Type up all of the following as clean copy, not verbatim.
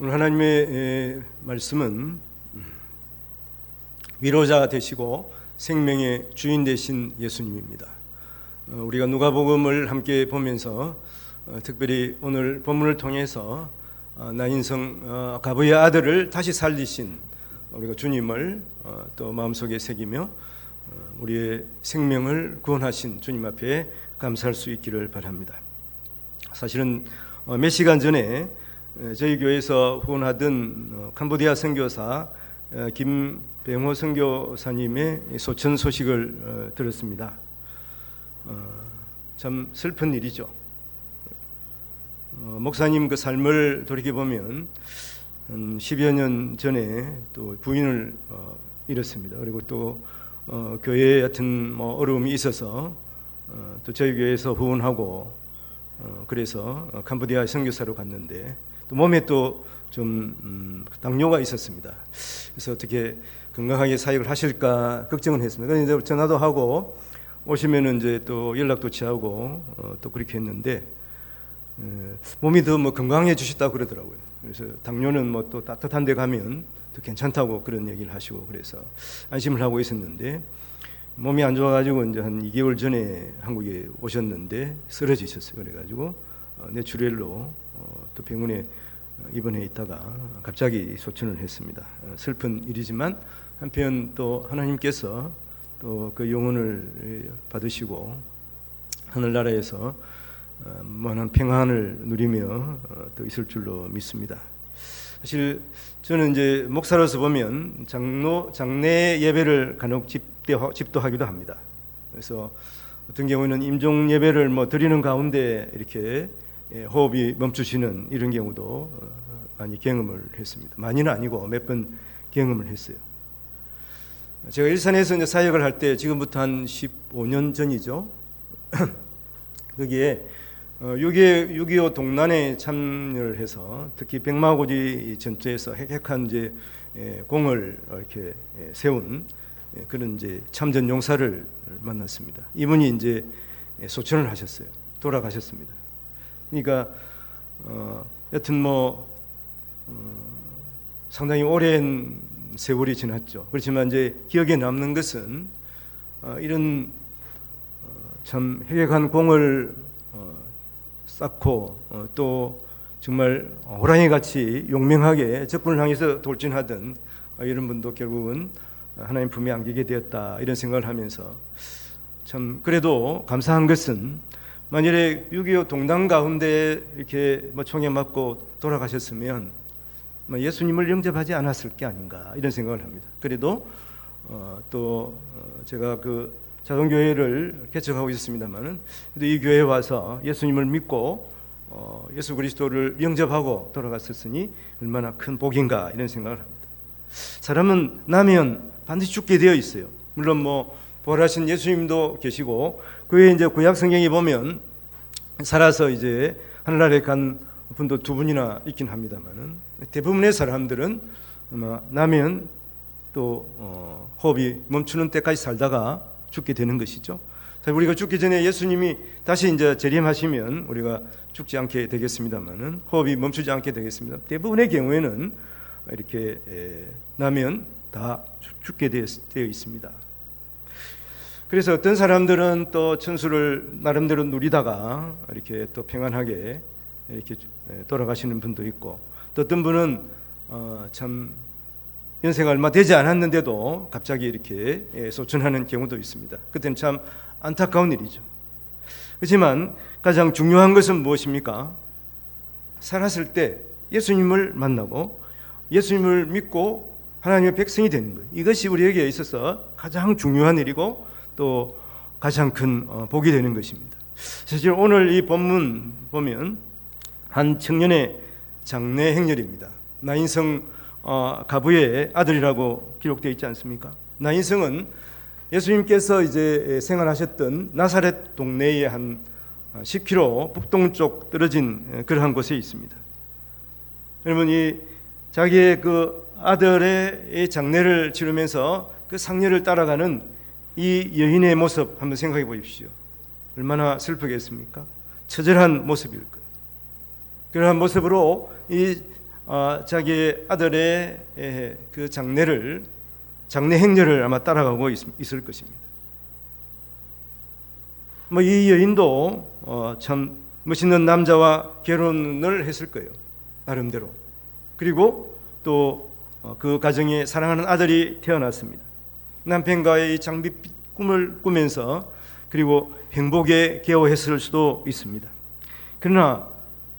오늘 하나님의 말씀은 위로자 되시고 생명의 주인 되신 예수님입니다. 우리가 누가복음을 함께 보면서 특별히 오늘 본문을 통해서 나인성 가부의 아들을 다시 살리신 우리가 주님을 또 마음속에 새기며 우리의 생명을 구원하신 주님 앞에 감사할 수 있기를 바랍니다. 사실은 몇 시간 전에 저희 교회에서 후원하던 캄보디아 선교사 김병호 선교사님의 소천 소식을 들었습니다. 참 슬픈 일이죠. 목사님 그 삶을 돌이켜보면 한 10여 년 전에 또 부인을 잃었습니다. 그리고 또 교회에 같은 어려움이 있어서 또 저희 교회에서 후원하고 그래서 캄보디아 선교사로 갔는데 또 몸에 또 좀 당뇨가 있었습니다. 그래서 어떻게 건강하게 사역을 하실까 걱정은 했습니다. 그래서 이제 전화도 하고 오시면은 이제 또 연락도 취하고 또 그렇게 했는데 몸이 더 건강해 주셨다고 그러더라고요. 그래서 당뇨는 또 따뜻한 데 가면 더 괜찮다고 그런 얘기를 하시고 그래서 안심을 하고 있었는데 몸이 안 좋아가지고 이제 한 2개월 전에 한국에 오셨는데 쓰러지셨어요. 그래가지고 뇌출혈로 또 병원에 입원해 있다가 갑자기 소천을 했습니다. 슬픈 일이지만 한편 또 하나님께서 또 그 영혼을 받으시고 하늘나라에서 무한한 평안을 누리며 또 있을 줄로 믿습니다. 사실 저는 이제 목사로서 보면 장례 예배를 간혹 집도하기도 합니다. 그래서 어떤 경우에는 임종 예배를 드리는 가운데 이렇게 호흡이 멈추시는 이런 경우도 많이 경험을 했습니다. 많이는 아니고 몇 번 경험을 했어요. 제가 일산에서 이제 사역을 할 때 지금부터 한 15년 전이죠. 거기에 6.25 동란에 참여를 해서 특히 백마고지 전투에서 핵한 이제 공을 이렇게 세운 그런 이제 참전 용사를 만났습니다. 이분이 이제 소천을 하셨어요. 돌아가셨습니다. 그러니까 여튼 상당히 오랜 세월이 지났죠. 그렇지만 이제 기억에 남는 것은 이런 참 해외간 공을 쌓고 또 정말 호랑이같이 용맹하게 적군을 향해서 돌진하던 이런 분도 결국은 하나님 품에 안기게 되었다 이런 생각을 하면서 참 그래도 감사한 것은 만일에 6.25 동단 가운데 이렇게 총에 맞고 돌아가셨으면 예수님을 영접하지 않았을 게 아닌가 이런 생각을 합니다. 그래도 또 제가 그 자동교회를 개척하고 있었습니다만은 이 교회에 와서 예수님을 믿고 예수 그리스도를 영접하고 돌아갔었으니 얼마나 큰 복인가 이런 생각을 합니다. 사람은 나면 반드시 죽게 되어 있어요. 물론 부활하신 예수님도 계시고 그에 이제 구약 성경에 보면 살아서 이제 하늘나라에 간 분도 2분이나 있긴 합니다만은 대부분의 사람들은 아마 나면 또 호흡이 멈추는 때까지 살다가 죽게 되는 것이죠. 우리가 죽기 전에 예수님이 다시 이제 재림하시면 우리가 죽지 않게 되겠습니다만은 호흡이 멈추지 않게 되겠습니다. 대부분의 경우에는 이렇게 나면 다 죽게 되어 있습니다. 그래서 어떤 사람들은 또 천수를 나름대로 누리다가 이렇게 또 평안하게 이렇게 돌아가시는 분도 있고 또 어떤 분은 참 연세가 얼마 되지 않았는데도 갑자기 이렇게 소천하는 경우도 있습니다. 그때는 참 안타까운 일이죠. 그렇지만 가장 중요한 것은 무엇입니까? 살았을 때 예수님을 만나고 예수님을 믿고 하나님의 백성이 되는 것. 이것이 우리에게 있어서 가장 중요한 일이고 또 가장 큰 복이 되는 것입니다. 사실 오늘 이 본문 보면 한 청년의 장례 행렬입니다. 나인성 가부의 아들이라고 기록되어 있지 않습니까? 나인성은 예수님께서 이제 생활하셨던 나사렛 동네에 한 10km 북동쪽 떨어진 그러한 곳에 있습니다. 여러분 이 자기의 그 아들의 장례를 치르면서 그 상례를 따라가는 이 여인의 모습 한번 생각해 보십시오. 얼마나 슬프겠습니까? 처절한 모습일 거예요. 그러한 모습으로 이 자기의 아들의 그 장례 행렬을 아마 따라가고 있을 것입니다. 이 여인도 참 멋있는 남자와 결혼을 했을 거예요, 나름대로. 그리고 또 그 가정에 사랑하는 아들이 태어났습니다. 남편과의 장밋빛 꿈을 꾸면서 그리고 행복에 기여했을 수도 있습니다. 그러나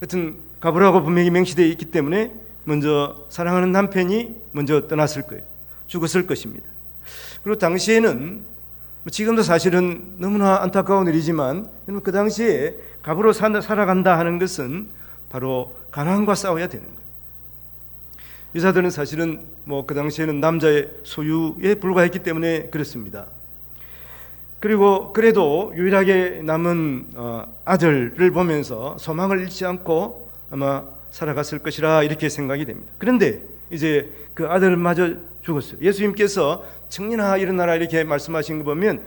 하여튼 가부라고 분명히 명시되어 있기 때문에 먼저 사랑하는 남편이 먼저 떠났을 거예요. 죽었을 것입니다. 그리고 당시에는 지금도 사실은 너무나 안타까운 일이지만 그 당시에 가부로 살아간다 하는 것은 바로 가난과 싸워야 되는 거예요. 여자들은 사실은 그 당시에는 남자의 소유에 불과했기 때문에 그렇습니다. 그리고 그래도 유일하게 남은 아들을 보면서 소망을 잃지 않고 아마 살아갔을 것이라 이렇게 생각이 됩니다. 그런데 이제 그 아들마저 죽었어요. 예수님께서 청년아 일어나라 이렇게 말씀하신 거 보면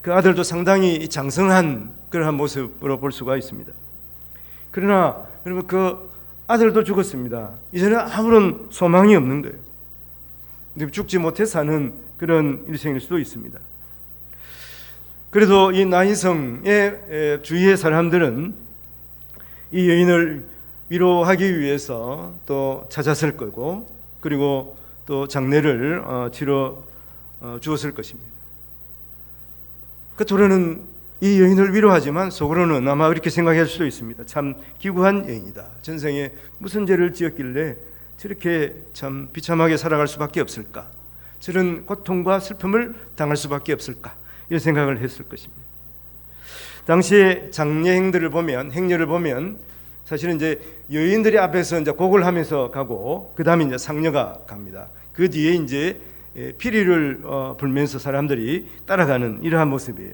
그 아들도 상당히 장성한 그러한 모습으로 볼 수가 있습니다. 그러나 여러분 그 아들도 죽었습니다. 이제는 아무런 소망이 없는 거예요. 죽지 못해 사는 그런 일생일 수도 있습니다. 그래도 이 나인성의 주위의 사람들은 이 여인을 위로하기 위해서 또 찾았을 거고 그리고 또 장례를 치러 주었을 것입니다. 겉으로는 이 여인을 위로하지만 속으로는 아마 이렇게 생각할 수도 있습니다. 참 기구한 여인이다. 전생에 무슨 죄를 지었길래 저렇게 참 비참하게 살아갈 수밖에 없을까? 저런 고통과 슬픔을 당할 수밖에 없을까? 이런 생각을 했을 것입니다. 당시에 장례행들을 보면 행렬을 보면 사실은 이제 여인들이 앞에서 이제 곡을 하면서 가고 그 다음에 이제 상녀가 갑니다. 그 뒤에 이제 피리를 불면서 사람들이 따라가는 이러한 모습이에요.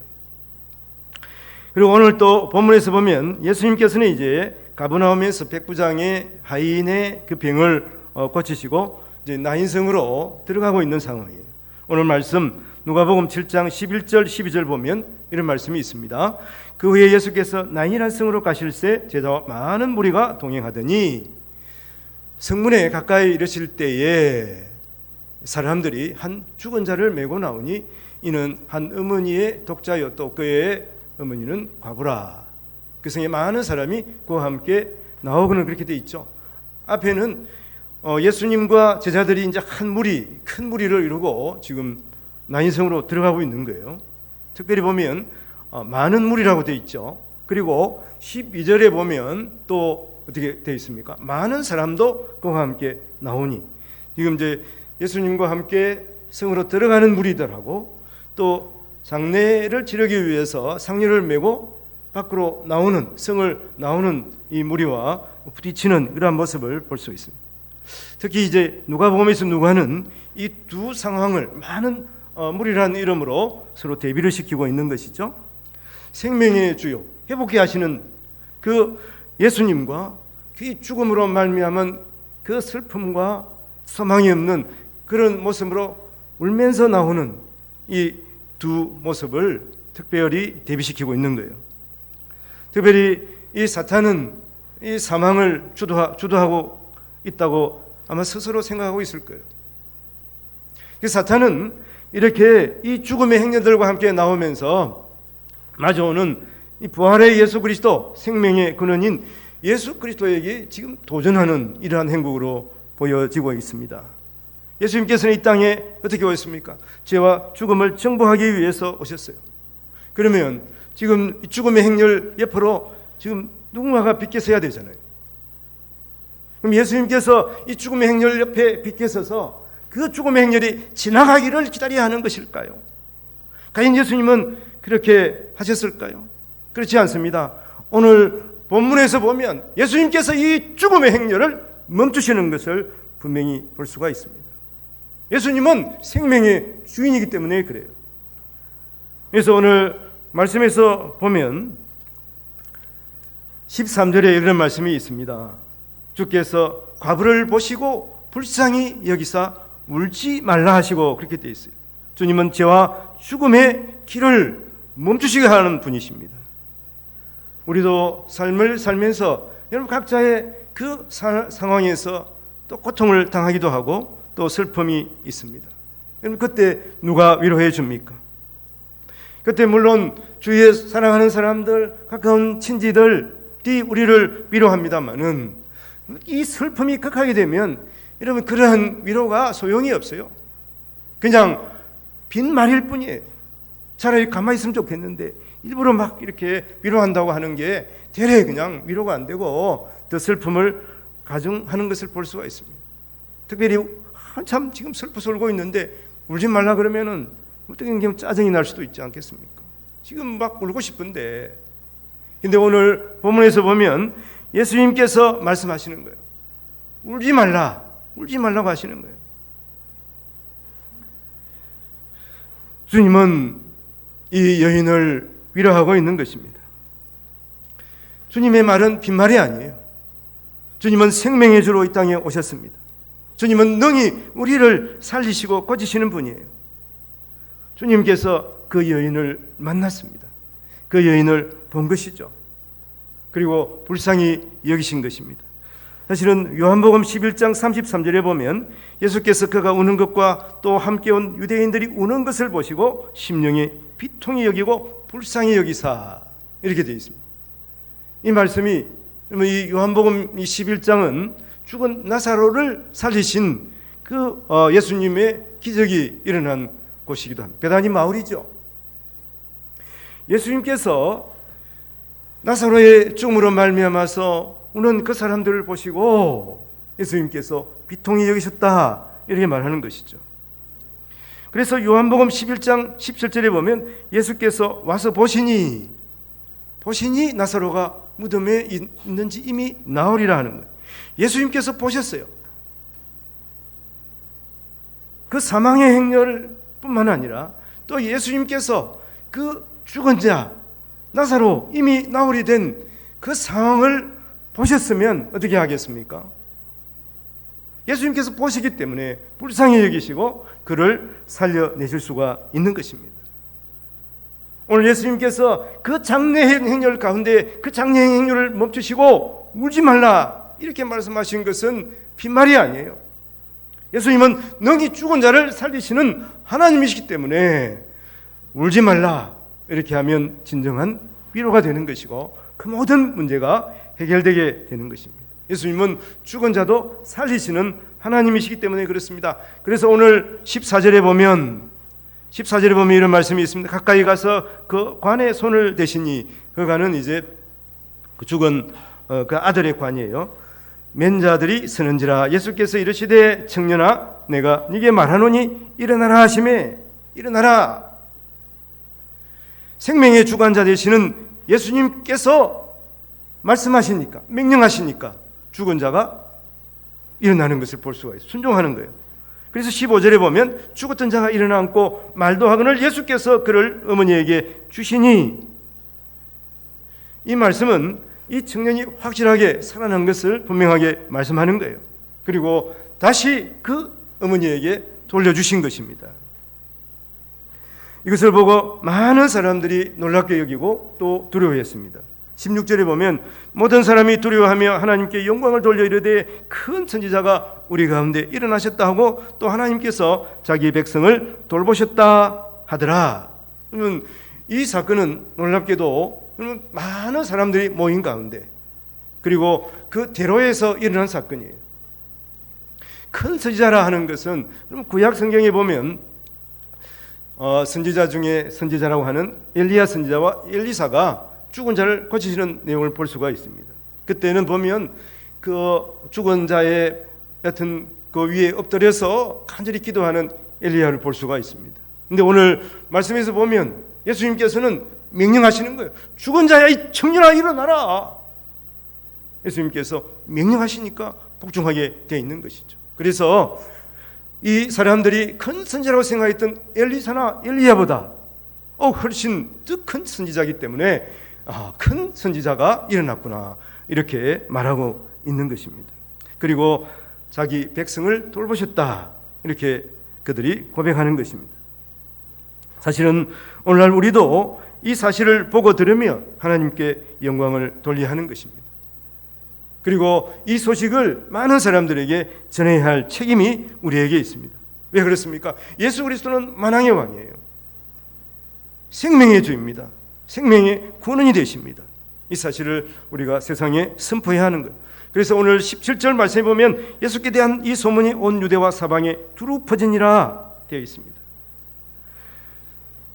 그리고 오늘 또 본문에서 보면 예수님께서는 이제 가버나움에서 백부장의 하인의 그 병을 고치시고 이제 나인성으로 들어가고 있는 상황이에요. 오늘 말씀 누가복음 7장 11절 12절 보면 이런 말씀이 있습니다. 그 후에 예수께서 나인이라는 성으로 가실새 제자와 많은 무리가 동행하더니 성문에 가까이 이르실 때에 사람들이 한 죽은 자를 메고 나오니 이는 한 어머니의 독자여 또 그의 어머니는 과부라. 그 성에 많은 사람이 그와 함께 나오고는 그렇게 돼 있죠. 앞에는 예수님과 제자들이 이제 큰 무리를 이루고 지금 나인성으로 들어가고 있는 거예요. 특별히 보면 많은 무리라고 돼 있죠. 그리고 12절에 보면 또 어떻게 돼 있습니까? 많은 사람도 그와 함께 나오니 지금 이제 예수님과 함께 성으로 들어가는 무리들하고 또 장례를 치르기 위해서 상류를 메고 밖으로 나오는 성을 나오는 이 무리와 부딪히는 이러한 모습을 볼 수 있습니다. 특히 이제 누가복음에서 누가는 이 두 상황을 많은 무리라는 이름으로 서로 대비를 시키고 있는 것이죠. 생명의 주요 회복케 하시는 그 예수님과 그 죽음으로 말미암은 그 슬픔과 소망이 없는 그런 모습으로 울면서 나오는 이 두 모습을 특별히 대비시키고 있는 거예요. 특별히 이 사탄은 이 사망을 주도하고 있다고 아마 스스로 생각하고 있을 거예요. 그 사탄은 이렇게 이 죽음의 행렬들과 함께 나오면서 마주오는 이 부활의 예수 그리스도 생명의 근원인 예수 그리스도에게 지금 도전하는 이러한 행국으로 보여지고 있습니다. 예수님께서는 이 땅에 어떻게 오셨습니까? 죄와 죽음을 정복하기 위해서 오셨어요. 그러면 지금 이 죽음의 행렬 옆으로 지금 누군가가 비껴서야 되잖아요. 그럼 예수님께서 이 죽음의 행렬 옆에 비껴서서 그 죽음의 행렬이 지나가기를 기다려야 하는 것일까요? 과연 예수님은 그렇게 하셨을까요? 그렇지 않습니다. 오늘 본문에서 보면 예수님께서 이 죽음의 행렬을 멈추시는 것을 분명히 볼 수가 있습니다. 예수님은 생명의 주인이기 때문에 그래요. 그래서 오늘 말씀에서 보면 13절에 이런 말씀이 있습니다. 주께서 과부를 보시고 불쌍히 여기사 울지 말라 하시고 그렇게 되어 있어요. 주님은 죄와 죽음의 길을 멈추시게 하는 분이십니다. 우리도 삶을 살면서 여러분 각자의 그 상황에서 또 고통을 당하기도 하고 또 슬픔이 있습니다. 그럼 그때 누가 위로해 줍니까? 그때 물론 주위에 사랑하는 사람들, 가까운 친지들이 우리를 위로합니다만은 이 슬픔이 극하게 되면 여러분 그러한 위로가 소용이 없어요. 그냥 빈말일 뿐이에요. 차라리 가만히 있으면 좋겠는데 일부러 막 이렇게 위로한다고 하는 게 되레 그냥 위로가 안 되고 더 슬픔을 가중하는 것을 볼 수가 있습니다. 특별히 한참 지금 슬퍼서 울고 있는데 울지 말라 그러면은 어떻게 짜증이 날 수도 있지 않겠습니까? 지금 막 울고 싶은데. 근데 오늘 본문에서 보면 예수님께서 말씀하시는 거예요. 울지 말라고 하시는 거예요. 주님은 이 여인을 위로하고 있는 것입니다. 주님의 말은 빈말이 아니에요. 주님은 생명의 주로 이 땅에 오셨습니다. 주님은 능히 우리를 살리시고 고치시는 분이에요. 주님께서 그 여인을 만났습니다. 그 여인을 본 것이죠. 그리고 불쌍히 여기신 것입니다. 사실은 요한복음 11장 33절에 보면 예수께서 그가 우는 것과 또 함께 온 유대인들이 우는 것을 보시고 심령이 비통히 여기고 불쌍히 여기사 이렇게 되어 있습니다. 이 말씀이 이 요한복음 11장은 죽은 나사로를 살리신 그 예수님의 기적이 일어난 곳이기도 합니다. 베다니 마을이죠. 예수님께서 나사로의 죽음으로 말미암아서 우는 그 사람들을 보시고 예수님께서 비통히 여기셨다 이렇게 말하는 것이죠. 그래서 요한복음 11장 17절에 보면 예수께서 와서 보시니 나사로가 무덤에 있는지 이미 나으리라 하는 거예요. 예수님께서 보셨어요. 그 사망의 행렬 뿐만 아니라 또 예수님께서 그 죽은 자 나사로 이미 나으리 된 그 상황을 보셨으면 어떻게 하겠습니까? 예수님께서 보시기 때문에 불쌍히 여기시고 그를 살려내실 수가 있는 것입니다. 오늘 예수님께서 그 장례 행렬 가운데 그 장례 행렬을 멈추시고 울지 말라 이렇게 말씀하신 것은 빈말이 아니에요. 예수님은 능히 죽은 자를 살리시는 하나님이시기 때문에 울지 말라 이렇게 하면 진정한 위로가 되는 것이고 그 모든 문제가 해결되게 되는 것입니다. 예수님은 죽은 자도 살리시는 하나님이시기 때문에 그렇습니다. 그래서 오늘 14절에 보면 이런 말씀이 있습니다. 가까이 가서 그 관에 손을 대시니 그 관은 이제 그 죽은 그 아들의 관이에요. 맨 자들이 서는지라 예수께서 이르시되 청년아 내가 네게 말하노니 일어나라 하시매 일어나라. 생명의 주관자 되시는 예수님께서 말씀하시니까 명령하시니까 죽은 자가 일어나는 것을 볼 수가 있어요. 순종하는 거예요. 그래서 15절에 보면 죽었던 자가 일어나 앉고 말도 하거늘 예수께서 그를 어머니에게 주시니 이 말씀은 이 청년이 확실하게 살아난 것을 분명하게 말씀하는 거예요. 그리고 다시 그 어머니에게 돌려주신 것입니다. 이것을 보고 많은 사람들이 놀랍게 여기고 또 두려워했습니다. 16절에 보면 모든 사람이 두려워하며 하나님께 영광을 돌려 이르되 큰 선지자가 우리 가운데 일어나셨다 하고 또 하나님께서 자기 백성을 돌보셨다 하더라. 그러면 이 사건은 놀랍게도 많은 사람들이 모인 가운데 그리고 그 대로에서 일어난 사건이에요. 큰 선지자라 하는 것은 구약 성경에 보면 선지자 중에 선지자라고 하는 엘리야 선지자와 엘리사가 죽은 자를 고치시는 내용을 볼 수가 있습니다. 그때는 보면 그 죽은 자의 여튼 그 위에 엎드려서 간절히 기도하는 엘리야를 볼 수가 있습니다. 근데 오늘 말씀에서 보면 예수님께서는 명령하시는 거예요. 죽은 자야 이 청년아 일어나라. 예수님께서 명령하시니까 복종하게 되어 있는 것이죠. 그래서 이 사람들이 큰 선지자라고 생각했던 엘리사나 엘리야보다 훨씬 더 큰 선지자이기 때문에 큰 선지자가 일어났구나 이렇게 말하고 있는 것입니다. 그리고 자기 백성을 돌보셨다 이렇게 그들이 고백하는 것입니다. 사실은 오늘날 우리도 이 사실을 보고 들으며 하나님께 영광을 돌려야 하는 것입니다. 그리고 이 소식을 많은 사람들에게 전해야 할 책임이 우리에게 있습니다. 왜 그렇습니까? 예수 그리스도는 만왕의 왕이에요. 생명의 주입니다. 생명의 구원이 되십니다. 이 사실을 우리가 세상에 선포해야 하는 거예요. 그래서 오늘 17절 말씀에 보면 예수께 대한 이 소문이 온 유대와 사방에 두루 퍼지니라 되어 있습니다.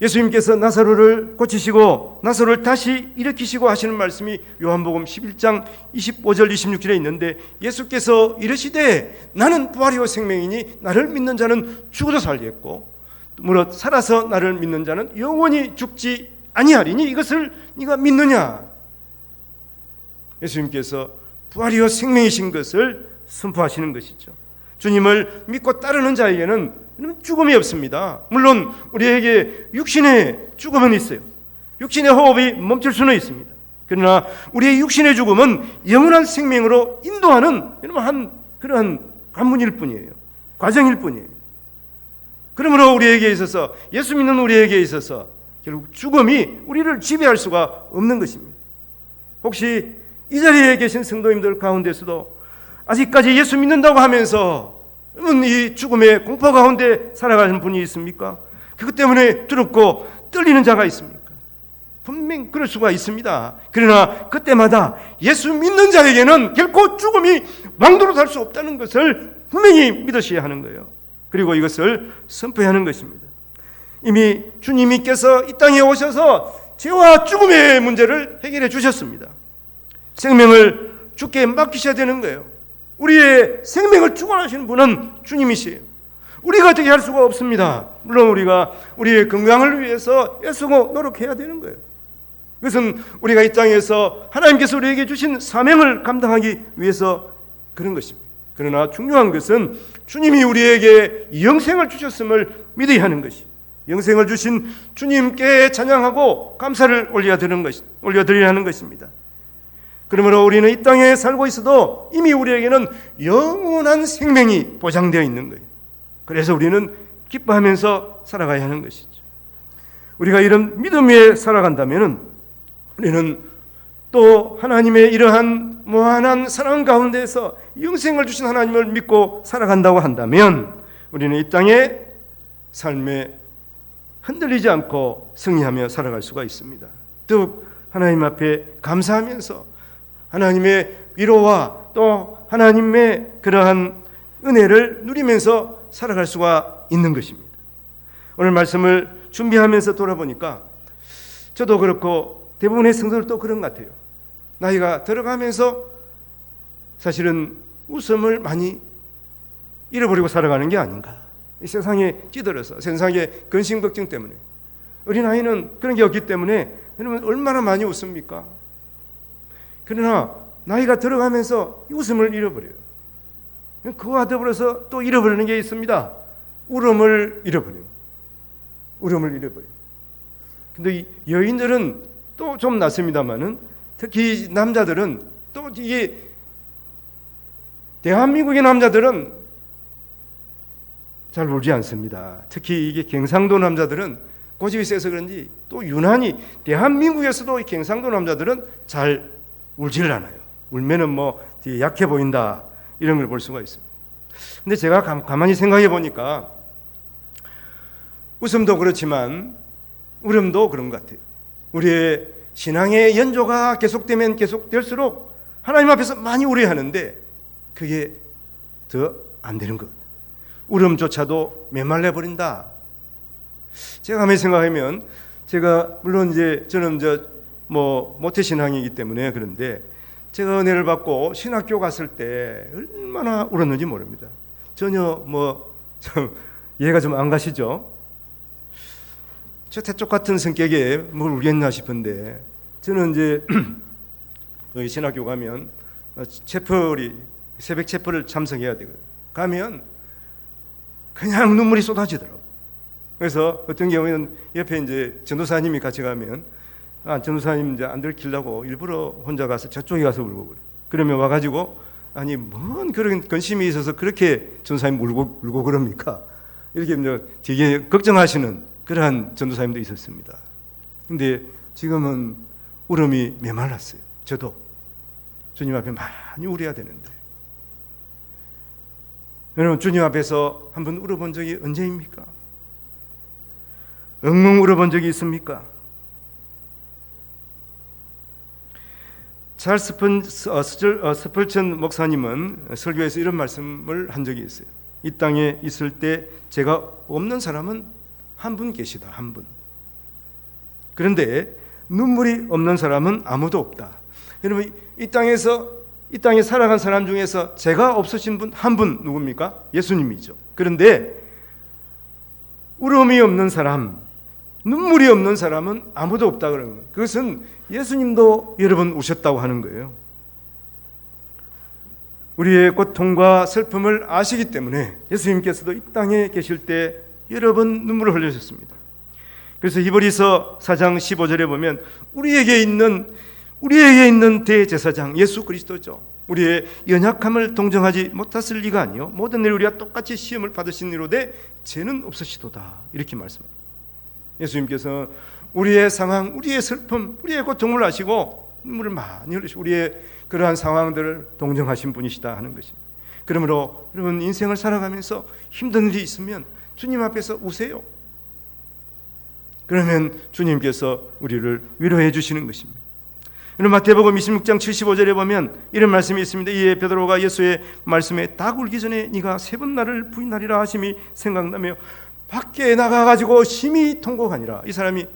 예수님께서 나사로를 고치시고 나사로를 다시 일으키시고 하시는 말씀이 요한복음 11장 25절 26절에 있는데, 예수께서 이르시되 나는 부활이요 생명이니 나를 믿는 자는 죽어도 살겠고 무릇 살아서 나를 믿는 자는 영원히 죽지 아니하리니 이것을 네가 믿느냐. 예수님께서 부활이요 생명이신 것을 선포하시는 것이죠. 주님을 믿고 따르는 자에게는 죽음이 없습니다. 물론 우리에게 육신의 죽음은 있어요. 육신의 호흡이 멈출 수는 있습니다. 그러나 우리의 육신의 죽음은 영원한 생명으로 인도하는 한 그러한 관문일 뿐이에요. 과정일 뿐이에요. 그러므로 우리에게 있어서, 예수 믿는 우리에게 있어서 결국 죽음이 우리를 지배할 수가 없는 것입니다. 혹시 이 자리에 계신 성도님들 가운데서도 아직까지 예수 믿는다고 하면서 이 죽음의 공포 가운데 살아가는 분이 있습니까? 그것 때문에 두렵고 떨리는 자가 있습니까? 분명 그럴 수가 있습니다. 그러나 그때마다 예수 믿는 자에게는 결코 죽음이 왕도로 살 수 없다는 것을 분명히 믿으셔야 하는 거예요. 그리고 이것을 선포해야 하는 것입니다. 이미 주님께서 이 땅에 오셔서 죄와 죽음의 문제를 해결해 주셨습니다. 생명을 주께 맡기셔야 되는 거예요. 우리의 생명을 주관하시는 분은 주님이시에요. 우리가 어떻게 할 수가 없습니다. 물론 우리가 우리의 건강을 위해서 애쓰고 노력해야 되는 거예요. 그것은 우리가 이 땅에서 하나님께서 우리에게 주신 사명을 감당하기 위해서 그런 것입니다. 그러나 중요한 것은 주님이 우리에게 영생을 주셨음을 믿어야 하는 것이, 영생을 주신 주님께 찬양하고 감사를 올려드려야 하는 것입니다. 그러므로 우리는 이 땅에 살고 있어도 이미 우리에게는 영원한 생명이 보장되어 있는 거예요. 그래서 우리는 기뻐하면서 살아가야 하는 것이죠. 우리가 이런 믿음 위에 살아간다면 우리는 또 하나님의 이러한 무한한 사랑 가운데서 영생을 주신 하나님을 믿고 살아간다고 한다면 우리는 이 땅의 삶에 흔들리지 않고 승리하며 살아갈 수가 있습니다. 더욱 하나님 앞에 감사하면서 하나님의 위로와 또 하나님의 그러한 은혜를 누리면서 살아갈 수가 있는 것입니다. 오늘 말씀을 준비하면서 돌아보니까 저도 그렇고 대부분의 성도들도 그런 것 같아요. 나이가 들어가면서 사실은 웃음을 많이 잃어버리고 살아가는 게 아닌가. 이 세상에 찌들어서 세상의 근심 걱정 때문에, 어린아이는 그런 게 없기 때문에 여러분 얼마나 많이 웃습니까? 그러나 나이가 들어가면서 웃음을 잃어버려요. 그와 더불어서 또 잃어버리는 게 있습니다. 울음을 잃어버려요. 울음을 잃어버려요. 근데 이 여인들은 또 좀 낫습니다만은, 특히 남자들은 또 이게 대한민국의 남자들은 잘 울지 않습니다. 특히 이게 경상도 남자들은 고집이 세서 그런지 또 유난히 대한민국에서도 이 경상도 남자들은 잘 울질 않아요. 울면은 뭐 되게 약해 보인다 이런 걸 볼 수가 있습니다. 근데 제가 가만히 생각해 보니까 웃음도 그렇지만 울음도 그런 것 같아요. 우리의 신앙의 연조가 계속되면 계속될수록 하나님 앞에서 많이 울어야 하는데 그게 더 안 되는 것 같아요. 울음조차도 메말라 버린다. 제가 가만히 생각하면, 제가 물론 이제 저는 모태 신앙이기 때문에 그런데 제가 은혜를 받고 신학교 갔을 때 얼마나 울었는지 모릅니다. 전혀 이해가 좀 안 가시죠? 저 태쪽 같은 성격에 뭘 울겠나 싶은데, 저는 이제 여기 신학교 가면 새벽 체플을 참석해야 되거든요. 가면 그냥 눈물이 쏟아지더라고. 그래서 어떤 경우에는 옆에 이제 전도사님이 같이 가면 전도사님 이제 안 들키려고 일부러 혼자 가서 저쪽에 가서 울고 그래. 그러면 와가지고 아니 뭔 그런 근심이 있어서 그렇게 전도사님 울고 그럽니까? 이렇게 되게 걱정하시는 그러한 전도사님도 있었습니다. 근데 지금은 울음이 메말랐어요. 저도 주님 앞에 많이 울어야 되는데, 여러분 주님 앞에서 한번 울어본 적이 언제입니까? 엉엉 울어본 적이 있습니까? 찰스 스펄전 목사님은 설교에서 이런 말씀을 한 적이 있어요. 이 땅에 있을 때 제가 없는 사람은 한 분 계시다, 한 분. 그런데 눈물이 없는 사람은 아무도 없다. 여러분 이 땅에 살아간 사람 중에서 제가 없으신 분 한 분 누굽니까? 예수님이죠. 그런데 울음이 없는 사람, 눈물이 없는 사람은 아무도 없다 그러는 거예요. 그것은 예수님도 여러 번 우셨다고 하는 거예요. 우리의 고통과 슬픔을 아시기 때문에 예수님께서도 이 땅에 계실 때 여러 번 눈물을 흘리셨습니다. 그래서 히브리서 4장 15절에 보면 우리에게 있는 대제사장 예수 그리스도죠. 우리의 연약함을 동정하지 못했을 리가 아니요 모든 일 우리가 똑같이 시험을 받으신 이로되 죄는 없으시도다, 이렇게 말씀합니다. 예수님께서 우리의 상황, 우리의 슬픔, 우리의 고통을 아시고 눈물을 많이 흘리시고 우리의 그러한 상황들을 동정하신 분이시다 하는 것입니다. 그러므로 여러분 인생을 살아가면서 힘든 일이 있으면 주님 앞에서 우세요. 그러면 주님께서 우리를 위로해 주시는 것입니다. 마태복음 26장 75절에 보면 이런 말씀이 있습니다. 이에 베드로가 예수의 말씀에 닭 울기 전에 네가 3번 나를 부인하리라 하심이 생각나며 밖에 나가가지고 심히 통곡하니라. 이 사람이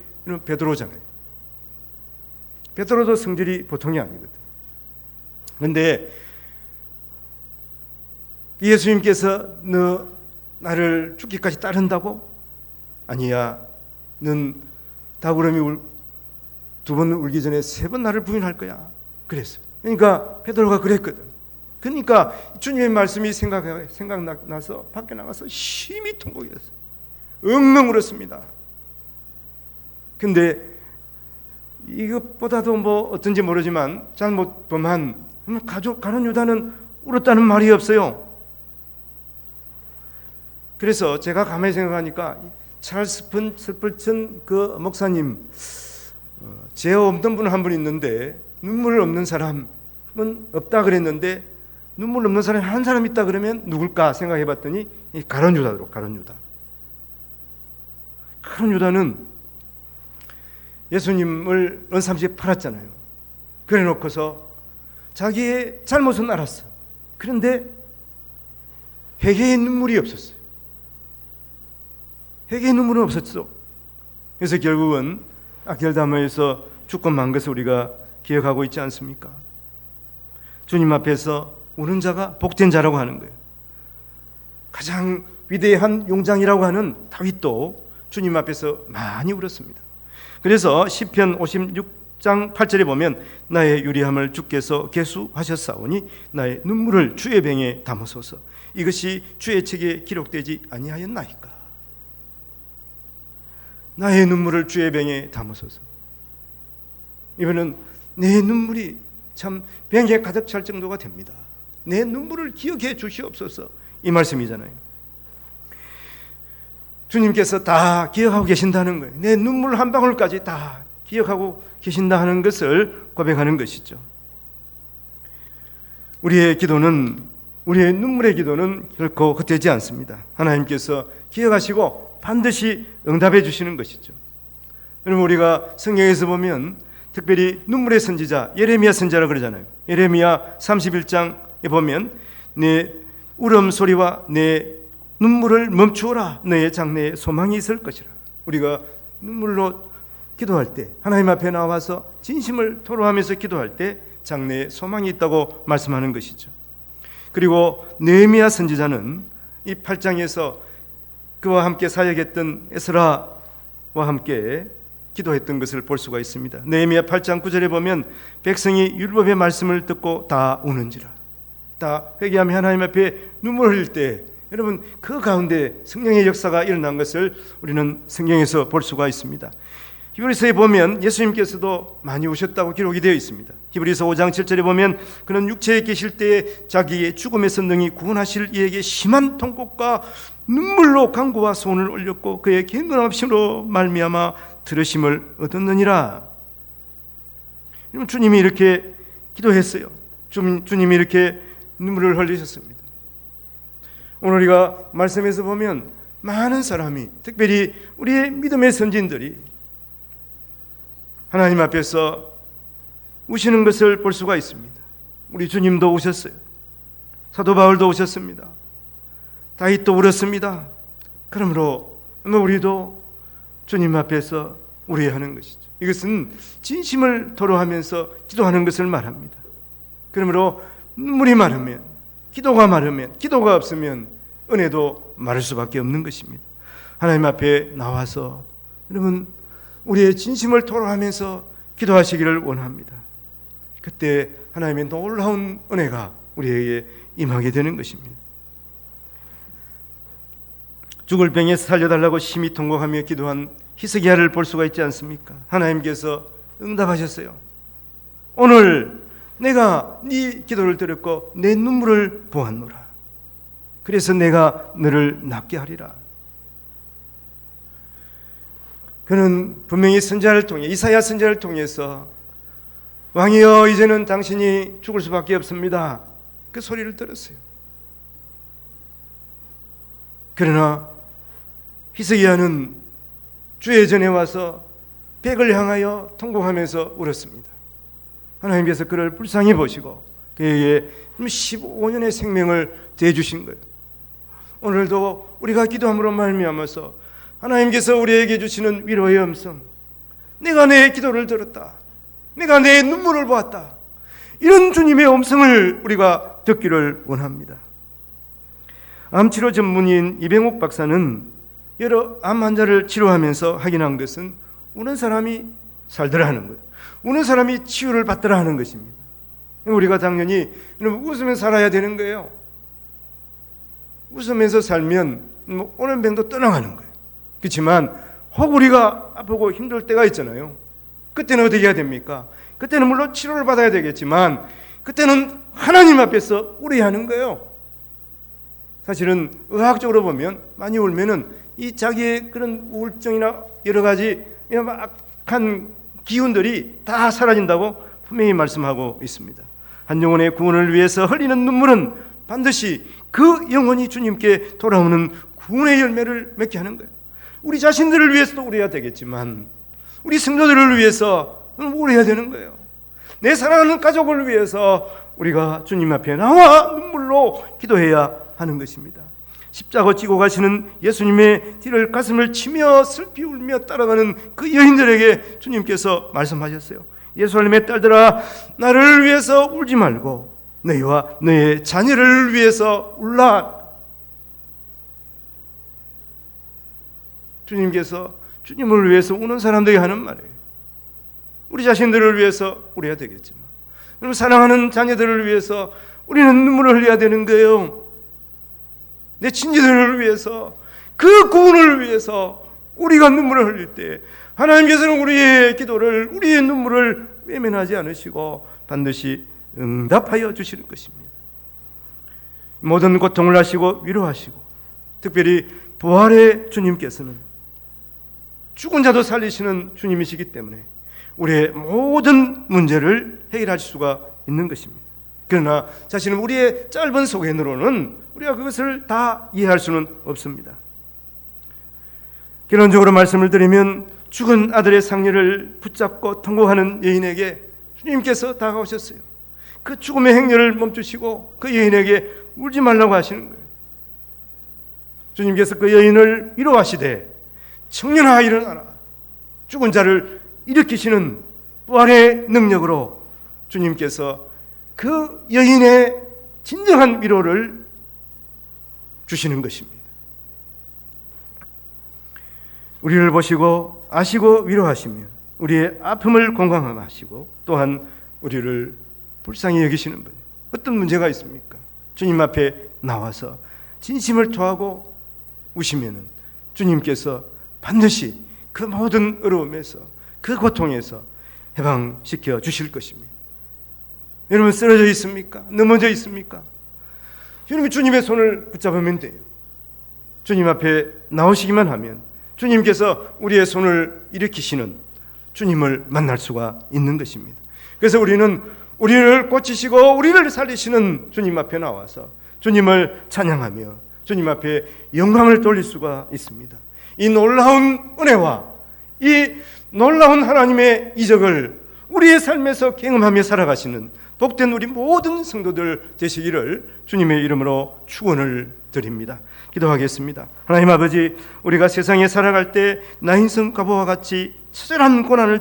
베드로잖아요. 베드로도 성질이 보통이 아니거든. 그런데 예수님께서 너 나를 죽기까지 따른다고? 아니야, 넌 닭울음이 2번 울기 전에 3번 나를 부인할 거야. 그랬어. 그러니까 베드로가 그랬거든. 그러니까 주님의 말씀이 생각나서 밖에 나가서 심히 통곡했어요. 엉엉 울었습니다. 근데 이것보다도 어떤지 모르지만 잘못 범한 가룟 유다는 울었다는 말이 없어요. 그래서 제가 가만히 생각하니까 찰스 스펄전 그 목사님, 죄 없던 분 한 분 있는데 눈물 없는 사람은 없다 그랬는데 눈물 없는 사람이 한 사람 있다 그러면 누굴까 생각해 봤더니 가룟 유다로. 가룟 유다는 예수님을 은삼시에 팔았잖아요. 그래 놓고서 자기의 잘못은 알았어. 그런데 회개의 눈물이 없었어요. 회개의 눈물은 없었어. 그래서 결국은 악결담에서 죽고 만 것을 우리가 기억하고 있지 않습니까? 주님 앞에서 우는 자가 복된 자라고 하는 거예요. 가장 위대한 용장이라고 하는 다윗도 주님 앞에서 많이 울었습니다. 그래서 시편 56장 8절에 보면 나의 유리함을 주께서 계수하셨사오니 나의 눈물을 주의 병에 담으소서. 이것이 주의 책에 기록되지 아니하였나이까. 나의 눈물을 주의 병에 담으소서. 이번은 내 눈물이 참 병에 가득 찰 정도가 됩니다. 내 눈물을 기억해 주시옵소서, 이 말씀이잖아요. 주님께서 다 기억하고 계신다는 거예요. 내 눈물 한 방울까지 다 기억하고 계신다 하는 것을 고백하는 것이죠. 우리의 눈물의 기도는 결코 헛되지 않습니다. 하나님께서 기억하시고 반드시 응답해 주시는 것이죠. 여러분 우리가 성경에서 보면 특별히 눈물의 선지자 예레미야 선지자라고 그러잖아요. 예레미야 31장에 보면 내 울음소리와 내 눈물을 멈추어라. 너의 장래에 소망이 있을 것이라. 우리가 눈물로 기도할 때, 하나님 앞에 나와서 진심을 토로하면서 기도할 때 장래에 소망이 있다고 말씀하는 것이죠. 그리고 느헤미야 선지자는 이 8장에서 그와 함께 사역했던 에스라와 함께 기도했던 것을 볼 수가 있습니다. 느헤미야 8장 9절에 보면 백성이 율법의 말씀을 듣고 다 우는지라. 다 회개하며 하나님 앞에 눈물을 흘릴 때 여러분 그 가운데 성령의 역사가 일어난 것을 우리는 성경에서 볼 수가 있습니다. 히브리서에 보면 예수님께서도 많이 우셨다고 기록이 되어 있습니다. 히브리서 5장 7절에 보면 그는 육체에 계실 때에 자기의 죽음에서 능히 구원하실 이에게 심한 통곡과 눈물로 간구와 소원을 올렸고 그의 견고함으로 말미암아 들으심을 얻었느니라. 주님이 이렇게 기도했어요. 주님이 이렇게 눈물을 흘리셨습니다. 오늘 우리가 말씀에서 보면 많은 사람이, 특별히 우리의 믿음의 선진들이 하나님 앞에서 우시는 것을 볼 수가 있습니다. 우리 주님도 우셨어요. 사도 바울도 우셨습니다. 다윗도 울었습니다. 그러므로 우리도 주님 앞에서 우려하는 것이죠. 이것은 진심을 토로하면서 기도하는 것을 말합니다. 그러므로 눈물이 마르면, 기도가 마르면, 기도가 없으면 은혜도 마를 수밖에 없는 것입니다. 하나님 앞에 나와서 여러분 우리의 진심을 토로하면서 기도하시기를 원합니다. 그때 하나님의 놀라운 은혜가 우리에게 임하게 되는 것입니다. 죽을 병에서 살려달라고 심히 통곡하며 기도한 히스기야를 볼 수가 있지 않습니까? 하나님께서 응답하셨어요. 오늘 내가 네 기도를 들었고 내 눈물을 보았노라. 그래서 내가 너를 낫게 하리라. 그는 분명히 선지자를 통해, 이사야 선지자를 통해서 왕이여 이제는 당신이 죽을 수밖에 없습니다, 그 소리를 들었어요. 그러나 히스기야는 주의 전에 와서 벽을 향하여 통곡하면서 울었습니다. 하나님께서 그를 불쌍히 보시고 그에게 15년의 생명을 대주신 거예요. 오늘도 우리가 기도함으로 말미암아서 하나님께서 우리에게 주시는 위로의 음성, 내가 내 기도를 들었다, 내가 내 눈물을 보았다, 이런 주님의 음성을 우리가 듣기를 원합니다. 암치료 전문의인 이병옥 박사는 여러 암 환자를 치료하면서 확인한 것은 우는 사람이 살더라 하는 거예요. 우는 사람이 치유를 받더라 하는 것입니다. 우리가 당연히 웃으면서 살아야 되는 거예요. 웃으면서 살면 오는 병도 떠나가는 거예요. 그렇지만 혹 우리가 아프고 힘들 때가 있잖아요. 그때는 어떻게 해야 됩니까? 그때는 물론 치료를 받아야 되겠지만 그때는 하나님 앞에서 우려하는 거예요. 사실은 의학적으로 보면 많이 울면은 이 자기의 그런 우울증이나 여러 가지 악한 기운들이 다 사라진다고 분명히 말씀하고 있습니다. 한 영혼의 구원을 위해서 흘리는 눈물은 반드시 그 영혼이 주님께 돌아오는 구원의 열매를 맺게 하는 거예요. 우리 자신들을 위해서도 우려해야 되겠지만 우리 성도들을 위해서 우려해야 되는 거예요. 내 사랑하는 가족을 위해서 우리가 주님 앞에 나와 눈물로 기도해야 하는 것입니다. 십자가 지고 가시는 예수님의 뒤를 가슴을 치며 슬피 울며 따라가는 그 여인들에게 주님께서 말씀하셨어요. 예루살렘의 딸들아, 나를 위해서 울지 말고 너희와 너의 자녀를 위해서 울라. 주님께서 주님을 위해서 우는 사람들이 하는 말이에요. 우리 자신들을 위해서 울어야 되겠지만 여러분, 사랑하는 자녀들을 위해서 우리는 눈물을 흘려야 되는 거예요. 내 친지들을 위해서, 그 구원을 위해서 우리가 눈물을 흘릴 때 하나님께서는 우리의 기도를, 우리의 눈물을 외면하지 않으시고 반드시 응답하여 주시는 것입니다. 모든 고통을 하시고 위로하시고 특별히 부활의 주님께서는 죽은 자도 살리시는 주님이시기 때문에 우리의 모든 문제를 해결하실 수가 있는 것입니다. 그러나 사실은 우리의 짧은 소견으로는 우리가 그것을 다 이해할 수는 없습니다. 결론적으로 말씀을 드리면 죽은 아들의 상처를 붙잡고 통곡하는 여인에게 주님께서 다가오셨어요. 그 죽음의 행렬을 멈추시고 그 여인에게 울지 말라고 하시는 거예요. 주님께서 그 여인을 위로하시되 청년아 일어나라. 죽은 자를 일으키시는 부활의 능력으로 주님께서 그 여인의 진정한 위로를 주시는 것입니다. 우리를 보시고 아시고 위로하시면 우리의 아픔을 공감하시고 또한 우리를 불쌍히 여기시는 분이에요. 어떤 문제가 있습니까? 주님 앞에 나와서 진심을 토하고 우시면 주님께서 반드시 그 모든 어려움에서, 그 고통에서 해방시켜 주실 것입니다. 여러분, 쓰러져 있습니까? 넘어져 있습니까? 여러분, 주님의 손을 붙잡으면 돼요. 주님 앞에 나오시기만 하면 주님께서 우리의 손을 일으키시는 주님을 만날 수가 있는 것입니다. 그래서 우리는 우리를 고치시고 우리를 살리시는 주님 앞에 나와서 주님을 찬양하며 주님 앞에 영광을 돌릴 수가 있습니다. 이 놀라운 은혜와 이 놀라운 하나님의 이적을 우리의 삶에서 경험하며 살아가시는 복된 우리 모든 성도들 되시기를 주님의 이름으로 축원을 드립니다. 기도하겠습니다. 하나님 아버지, 우리가 세상에 살아갈 때 나인성 가보와 같이 처절한 고난을